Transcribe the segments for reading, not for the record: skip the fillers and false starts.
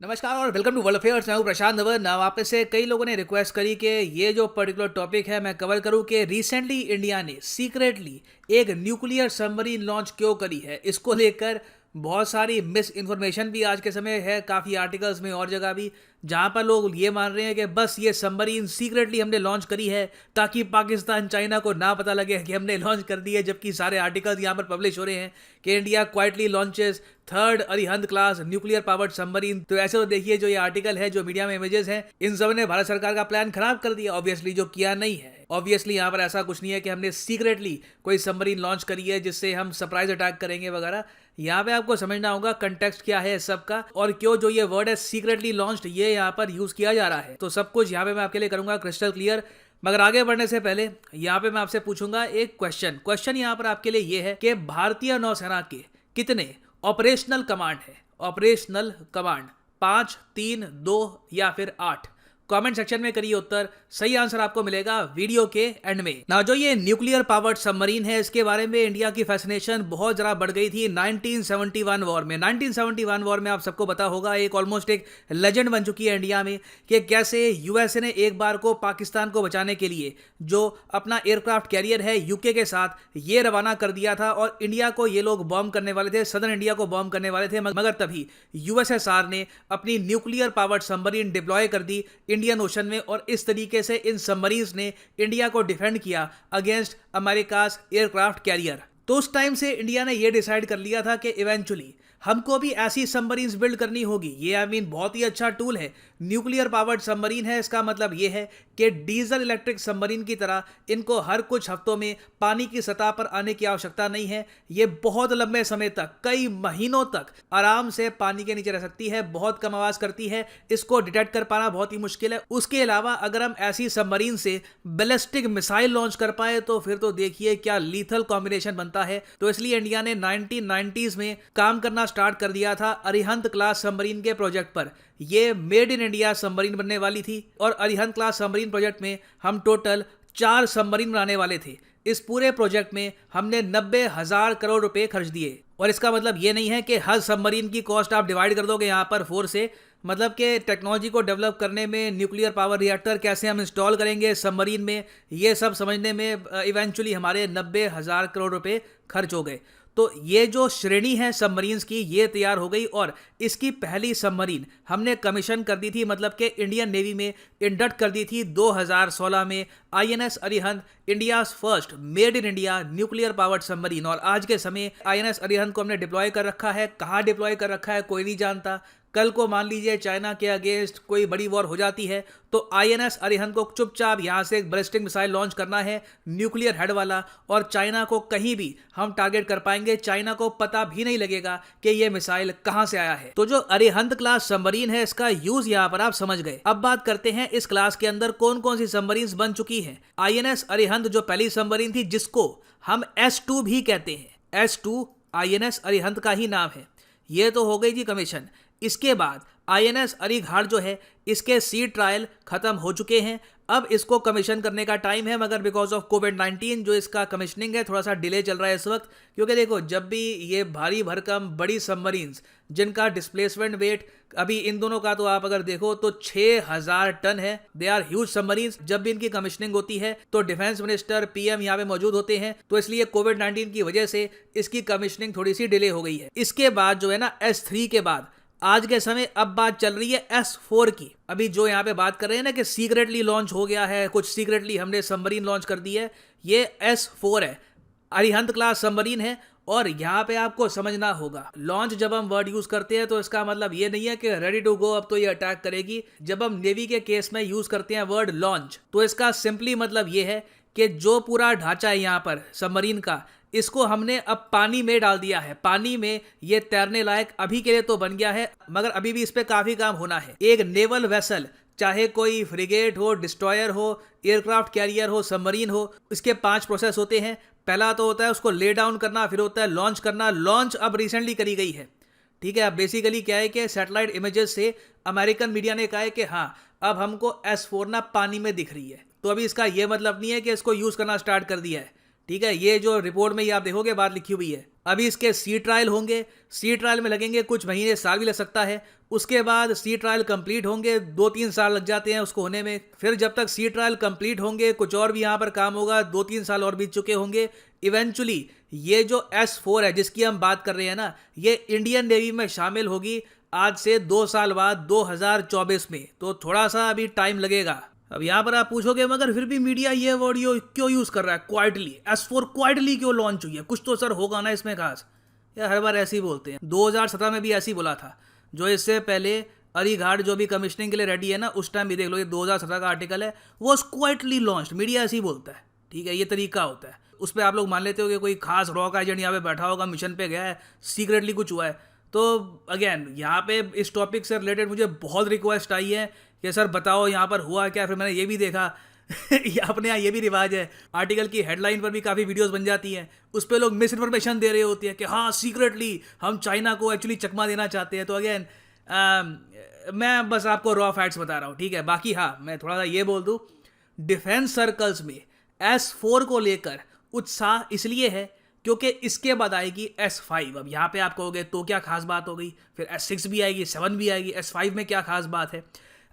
नमस्कार और welcome to world affairs. मैं हूं प्रशांत धवन। आप में से कई लोगों ने रिक्वेस्ट करी कि ये जो पर्टिकुलर टॉपिक है मैं कवर करूं कि रिसेंटली इंडिया ने सीक्रेटली एक न्यूक्लियर सबमरीन लॉन्च क्यों करी है। इसको लेकर बहुत सारी मिस इन्फॉर्मेशन भी आज के समय है, काफ़ी आर्टिकल्स में और जगह भी, जहां पर लोग ये मान रहे हैं कि बस ये सबमरीन सीक्रेटली हमने लॉन्च करी है ताकि पाकिस्तान चाइना को ना पता लगे कि हमने लॉन्च कर दी है। जबकि सारे आर्टिकल्स यहाँ पर पब्लिश हो रहे हैं कि India quietly launches third Arihant class nuclear powered submarine. तो ऐसे तो देखिए, जो ये आर्टिकल है, जो मीडिया में इमेजेस हैं, इन सब ने भारत सरकार का प्लान खराब कर दिया ऑब्वियसली, जो किया नहीं है। ऑब्वियसली यहाँ पर ऐसा कुछ नहीं है कि हमने सीक्रेटली कोई सबमरीन लॉन्च करी है जिससे हम सरप्राइज अटैक करेंगे वगैरह। यहाँ पे आपको समझना होगा कंटेक्स्ट क्या है सबका, और क्यों जो ये वर्ड है सीक्रेटली लॉन्च्ड ये यहाँ पर यूज किया जा रहा है। तो सब कुछ यहाँ पे मैं आपके लिए करूंगा क्रिस्टल क्लियर। मगर आगे बढ़ने से पहले यहाँ पे मैं आपसे पूछूंगा एक क्वेश्चन यहाँ पर आपके लिए ये है कि भारतीय नौसेना के कितने ऑपरेशनल कमांड है? ऑपरेशनल कमांड 5, 3, 2 या फिर 8? कमेंट सेक्शन में करिए उत्तर। सही आंसर आपको मिलेगा वीडियो के एंड में। ना जो ये न्यूक्लियर पावर्ड सबमरीन है, इसके बारे में इंडिया की फैसिनेशन बहुत जरा बढ़ गई थी 1971 वॉर में। 1971 वॉर में आप सबको पता होगा, एक ऑलमोस्ट एक लेजेंड बन चुकी है इंडिया में कि कैसे यूएसए ने एक बार को पाकिस्तान को बचाने के लिए जो अपना एयरक्राफ्ट कैरियर है यूके के साथ ये रवाना कर दिया था, और इंडिया को ये लोग बॉम्ब करने वाले थे, सदर्न इंडिया को बॉम्ब करने वाले थे। मगर तभी यूएसएसआर ने अपनी न्यूक्लियर पावर्ड सबमरीन डिप्लॉय कर दी इंडियन ओशन में, और इस तरीके से इन सबमरीन्स ने इंडिया को डिफेंड किया अगेंस्ट अमेरिकाज एयरक्राफ्ट कैरियर। तो उस टाइम से इंडिया ने यह डिसाइड कर लिया था कि इवेंचुअली हमको भी ऐसी सबमरीन्स बिल्ड करनी होगी। ये बहुत ही अच्छा टूल है, न्यूक्लियर पावर्ड सबमरीन है। इसका मतलब ये है कि डीजल इलेक्ट्रिक सबमरीन की तरह इनको हर कुछ हफ्तों में पानी की सतह पर आने की आवश्यकता नहीं है। ये बहुत लंबे समय तक, कई महीनों तक आराम से पानी के नीचे रह सकती है, बहुत कम आवाज करती है, इसको डिटेक्ट कर पाना बहुत ही मुश्किल है। उसके अलावा अगर हम ऐसी सबमरीन से बैलिस्टिक मिसाइल लॉन्च कर पाए तो फिर तो देखिए क्या लीथल कॉम्बिनेशन बनता है। तो इसलिए इंडिया ने 1990s में काम करना स्टार्ट कर दिया था अरिहंत क्लास सबमरीन के प्रोजेक्ट पर। ये मेड इन इंडिया सबमरीन बनने वाली थी, और अरिहंत क्लास सबमरीन प्रोजेक्ट में हम टोटल 4 सबमरीन बनाने वाले थे। इस पूरे प्रोजेक्ट में हमने 90,000 करोड़ रुपए खर्च दिए। और इसका मतलब ये नहीं है कि हर सबमरीन की कॉस्ट आप डिवाइड कर दोगे यहाँ पर 4 से, मतलब कि टेक्नोलॉजी को डेवलप करने में, न्यूक्लियर पावर रिएक्टर कैसे हम इंस्टॉल करेंगे सबमरीन में, ये सब समझने में इवेंचुअली हमारे 90,000 करोड़ रुपए खर्च हो गए। तो ये जो श्रेणी है सबमरीन्स की ये तैयार हो गई, और इसकी पहली सबमरीन हमने कमीशन कर दी थी, मतलब कि इंडियन नेवी में इंडक्ट कर दी थी 2016 में। INS Arihant India's first made in India nuclear powered submarine. और आज के समय आईएनएस अरिहंत को हमने डिप्लॉय कर रखा है। कहाँ डिप्लॉय कर रखा है कोई नहीं जानता। कल को मान लीजिए चाइना के अगेंस्ट कोई बड़ी वॉर हो जाती है तो आईएनएस अरिहंत को चुपचाप यहां से एक बैलिस्टिक मिसाइल लॉन्च करना है, न्यूक्लियर हेड वाला, और चाइना को कहीं भी हम टारगेट कर पाएंगे। चाइना को पता भी नहीं लगेगा कि ये मिसाइल कहां से आया है। तो जो अरिहंत क्लास सबमरीन है, इसका यूज यहां पर आप समझ गए। अब बात करते हैं इस क्लास के अंदर कौन कौन सी सबमरीन बन चुकी है। आईएनएस अरिहंत जो पहली सबमरीन थी, जिसको हम S2 भी कहते हैं, S2 आईएनएस अरिहंत का ही नाम है, ये तो हो गई जी कमीशन। इसके बाद आईएनएस अरिघाट जो है, इसके सी ट्रायल खत्म हो चुके हैं। अब इसको कमीशन करने का टाइम है, मगर बिकॉज ऑफ कोविड-19 जो इसका कमीशनिंग है थोड़ा सा डिले चल रहा है इस वक्त। क्योंकि देखो, जब भी ये भारी भरकम बड़ी सबमरीन्स जिनका डिस्प्लेसमेंट वेट अभी इन दोनों का तो आप अगर देखो तो 6,000 टन है, दे आर ह्यूज सबमरीन्स। जब भी इनकी कमीशनिंग होती है तो डिफेंस मिनिस्टर, पीएम यहाँ पे मौजूद होते हैं, तो इसलिए कोविड-19 की वजह से इसकी कमीशनिंग थोड़ी सी डिले हो गई है। इसके बाद जो है ना, S3 के बाद आज के समय अब बात चल रही है S4 की। अभी जो यहाँ पे बात कर रहे हैं ना कि सीक्रेटली लॉन्च हो गया है, कुछ सीक्रेटली हमने सबमरीन लॉन्च कर दी है, ये S4 है, अरिहंत क्लास सबमरीन है। और यहाँ पे आपको समझना होगा, लॉन्च जब हम वर्ड यूज करते हैं तो इसका मतलब ये नहीं है कि रेडी टू गो अब तो ये अटैक करेगी। जब हम नेवी के केस में यूज करते हैं वर्ड लॉन्च, तो इसका सिंपली मतलब ये है कि जो पूरा ढांचा है यहाँ पर सबमरीन का, इसको हमने अब पानी में डाल दिया है। पानी में ये तैरने लायक अभी के लिए तो बन गया है, मगर अभी भी इस पे काफी काम होना है। एक नेवल वेसल, चाहे कोई फ्रिगेट हो, डिस्ट्रॉयर हो, एयरक्राफ्ट कैरियर हो, सबमरीन हो, इसके 5 प्रोसेस होते हैं। पहला तो होता है उसको ले डाउन करना, फिर होता है लॉन्च करना। लॉन्च अब रिसेंटली करी गई है, ठीक है। अब बेसिकली क्या है कि सैटेलाइट इमेजेस से अमेरिकन मीडिया ने कहा है कि हाँ, अब हमको S4 ना पानी में दिख रही है। तो अभी इसका यह मतलब नहीं है कि इसको यूज करना स्टार्ट कर दिया है, ठीक है। ये जो रिपोर्ट में ये आप देखोगे बात लिखी हुई है। अभी इसके सी ट्रायल होंगे, सी ट्रायल में लगेंगे कुछ महीने, साल भी लग सकता है। उसके बाद सी ट्रायल कंप्लीट होंगे, 2-3 साल लग जाते हैं उसको होने में। फिर जब तक सी ट्रायल कंप्लीट होंगे कुछ और भी यहाँ पर काम होगा, 2-3 साल और बीत चुके होंगे। इवेंचुअली ये जो S4 है जिसकी हम बात कर रहे हैं ना, ये इंडियन नेवी में शामिल होगी आज से 2 साल बाद 2024 में। तो थोड़ा सा अभी टाइम लगेगा। अब यहाँ पर आप पूछोगे मगर फिर भी मीडिया ये वर्ड क्यों यूज कर रहा है, क्वाइटली? S4 क्वाइटली क्यों लॉन्च हुई है? कुछ तो सर होगा ना इसमें खास। यार हर बार ऐसे ही बोलते हैं, 2017 में भी ऐसे ही बोला था। जो इससे पहले अलीघाट जो भी कमिश्निंग के लिए रेडी है ना, उस टाइम भी देख लो, ये 2017 का आर्टिकल है, वो क्वाइटली लॉन्च। मीडिया ऐसे ही बोलता है, ठीक है, ये तरीका होता है। उस पर आप लोग मान लेते हो कि कोई खास रॉक एजेंट यहाँ पे बैठा होगा, मिशन पे गया है, सीक्रेटली कुछ हुआ है। तो अगेन यहाँ पे इस टॉपिक से रिलेटेड मुझे बहुत रिक्वेस्ट आई है कि सर बताओ यहाँ पर हुआ क्या। फिर मैंने ये भी देखा अपने यहाँ ये भी रिवाज है, आर्टिकल की हेडलाइन पर भी काफ़ी वीडियोस बन जाती हैं, उस पर लोग मिस इन्फॉर्मेशन दे रहे होते हैं कि हाँ सीक्रेटली हम चाइना को एक्चुअली चकमा देना चाहते हैं। तो अगेन मैं बस आपको रॉ फैक्ट्स बता रहा हूँ, ठीक है। बाकी हाँ, मैं थोड़ा सा ये बोल दूँ, डिफेंस सर्कल्स में S4 को लेकर उत्साह इसलिए है क्योंकि इसके बाद आएगी S5। अब यहाँ पे आप कहोगे तो क्या खास बात हो गई, फिर S6 भी आएगी, 7 भी आएगी, S5 में क्या खास बात है?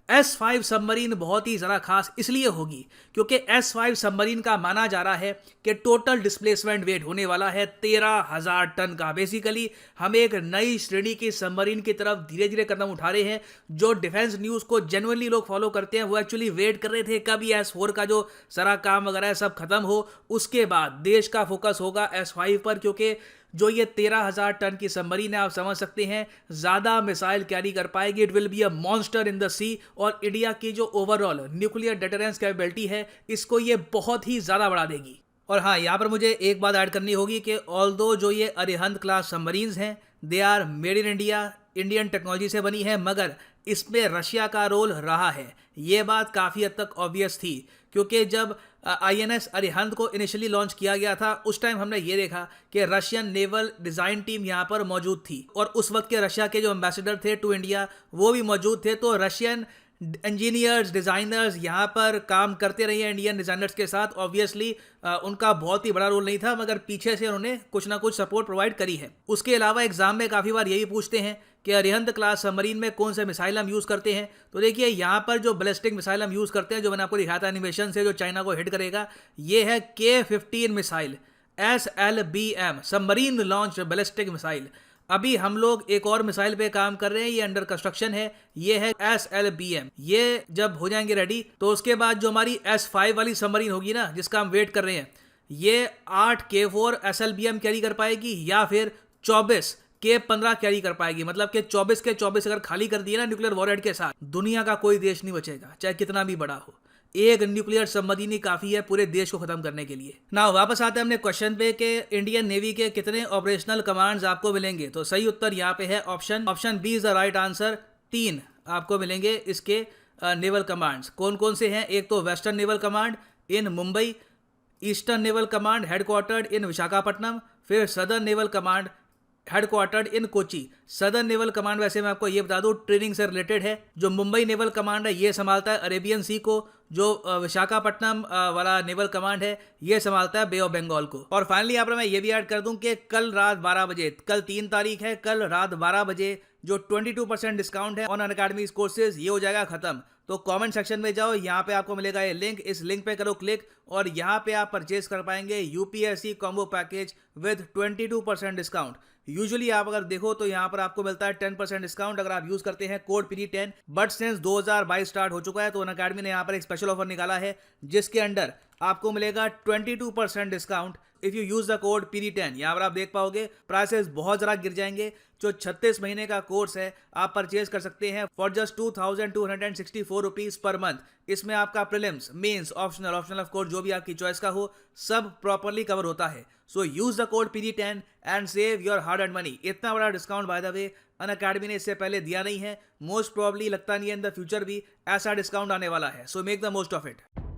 S5 सबमरीन बहुत ही ज़रा खास इसलिए होगी क्योंकि S5 सबमरीन का माना जा रहा है कि टोटल डिस्प्लेसमेंट वेट होने वाला है 13,000 टन का। बेसिकली हम एक नई श्रेणी की सबमरीन की तरफ धीरे धीरे कदम उठा रहे हैं। जो डिफेंस न्यूज़ को जेन्युइनली लोग फॉलो करते हैं वो एक्चुअली वेट कर रहे थे कब ये S4 का जो सारा काम वगैरह है सब खत्म हो, उसके बाद देश का फोकस होगा S5 पर। क्योंकि जो ये 13,000 टन की सबमरीन है, आप समझ सकते हैं ज़्यादा मिसाइल कैरी कर पाएगी। It will be a monster in the sea. और इंडिया की जो ओवरऑल न्यूक्लियर डिटरेंस कैपेबिलिटी है, इसको ये बहुत ही ज़्यादा बढ़ा देगी। और हाँ, यहाँ पर मुझे एक बात ऐड करनी होगी कि ऑल्दो जो ये अरिहंत क्लास सबमरीन्स हैं, they are made in India, Indian technology से बनी है, मगर इसमें रशिया का रोल रहा है। ये बात काफ़ी हद तक ऑब्वियस थी क्योंकि जब INS अरिहंत को इनिशियली लॉन्च किया गया था, उस टाइम हमने ये देखा कि रशियन नेवल डिज़ाइन टीम यहाँ पर मौजूद थी और उस वक्त के रशिया के जो एम्बेसडर थे टू इंडिया वो भी मौजूद थे। तो रशियन इंजीनियर्स, डिज़ाइनर्स यहाँ पर काम करते रहे हैं इंडियन डिज़ाइनर्स के साथ। ऑब्वियसली उनका बहुत ही बड़ा रोल नहीं था, मगर पीछे से उन्होंने कुछ ना कुछ सपोर्ट प्रोवाइड करी है। उसके अलावा एग्जाम में काफ़ी बार यही पूछते हैं कि अरिहंत क्लास सबमरीन में कौन से मिसाइल हम यूज़ करते हैं। तो देखिए यहाँ पर जो बैलिस्टिक मिसाइल हम यूज़ करते हैं, जो मैंने आपको दिखाया था एनिमेशन से, जो चाइना को हिट करेगा, ये है K-15 missile, SLBM, submarine launch ballistic missile. अभी हम लोग एक और मिसाइल पे काम कर रहे हैं, ये अंडर कंस्ट्रक्शन है, ये है SLBM। ये जब हो जाएंगे रेडी तो उसके बाद जो हमारी S5 वाली सबमरीन होगी ना, जिसका हम वेट कर रहे हैं, ये 8 K4 SLBM कैरी कर पाएगी या फिर 24 K-15 कैरी कर पाएगी। मतलब कि 24 के 24 अगर खाली कर दिए ना न्यूक्लियर वॉरहेड के साथ, दुनिया का कोई देश नहीं बचेगा, चाहे कितना भी बड़ा हो। एक न्यूक्लियर सबमरीन ही काफ़ी है पूरे देश को ख़त्म करने के लिए ना। वापस आते हैं हमने क्वेश्चन पे कि इंडियन नेवी के कितने ऑपरेशनल कमांड्स आपको मिलेंगे। तो सही उत्तर यहाँ पे है option B is the right answer. 3 आपको मिलेंगे इसके नेवल कमांड्स। कौन कौन से हैं? एक तो western naval command in Mumbai, eastern naval command headquartered in Visakhapatnam, फिर southern naval command headquartered in Kochi. Southern naval command वैसे मैं आपको ये बता दूं ट्रेनिंग से रिलेटेड है। जो मुंबई नेवल कमांड है ये संभालता है अरेबियन सी को, जो विशाखापट्टनम वाला नेवल कमांड है ये संभालता है बे ऑफ बंगाल को। और फाइनली यहाँ पर मैं ये भी ऐड कर दूं कि कल रात 12 बजे, कल 3 तारीख है, कल रात 12 बजे जो 22% डिस्काउंट है ऑन अनअकैडमी कोर्सेज, ये हो जाएगा खत्म। तो कमेंट सेक्शन में जाओ, यहाँ पे आपको मिलेगा ये लिंक, इस लिंक पे करो क्लिक और यहाँ पे आप परचेज कर पाएंगे UPSC combo package with 22% discount. Usually आप अगर देखो तो यहाँ पर आपको मिलता है 10% डिस्काउंट अगर आप यूज करते हैं code PD10। But since 2022 start हो चुका है तो अनअकैडमी ने यहाँ पर एक स्पेशल ऑफर निकाला है जिसके अंडर आपको मिलेगा 22% discount if you use the code PD10। यहाँ पर आप देख पाओगे प्राइसेस बहुत ज़रा गिर जाएंगे। जो 36 महीने का कोर्स है आप परचेज कर सकते हैं for just 2,264 rupees per month. इसमें आपका prelims, mains, optional of course जो भी आपकी चॉइस का हो सब प्रॉपरली कवर होता है। So use the code PD10 and save your hard earned money. इतना बड़ा discount by the way Unacademy ने इससे पहले दिया नहीं है, मोस्ट प्रॉब्ली लगता नहीं है इन द फ्यूचर भी ऐसा डिस्काउंट आने वाला है। So make the most of it.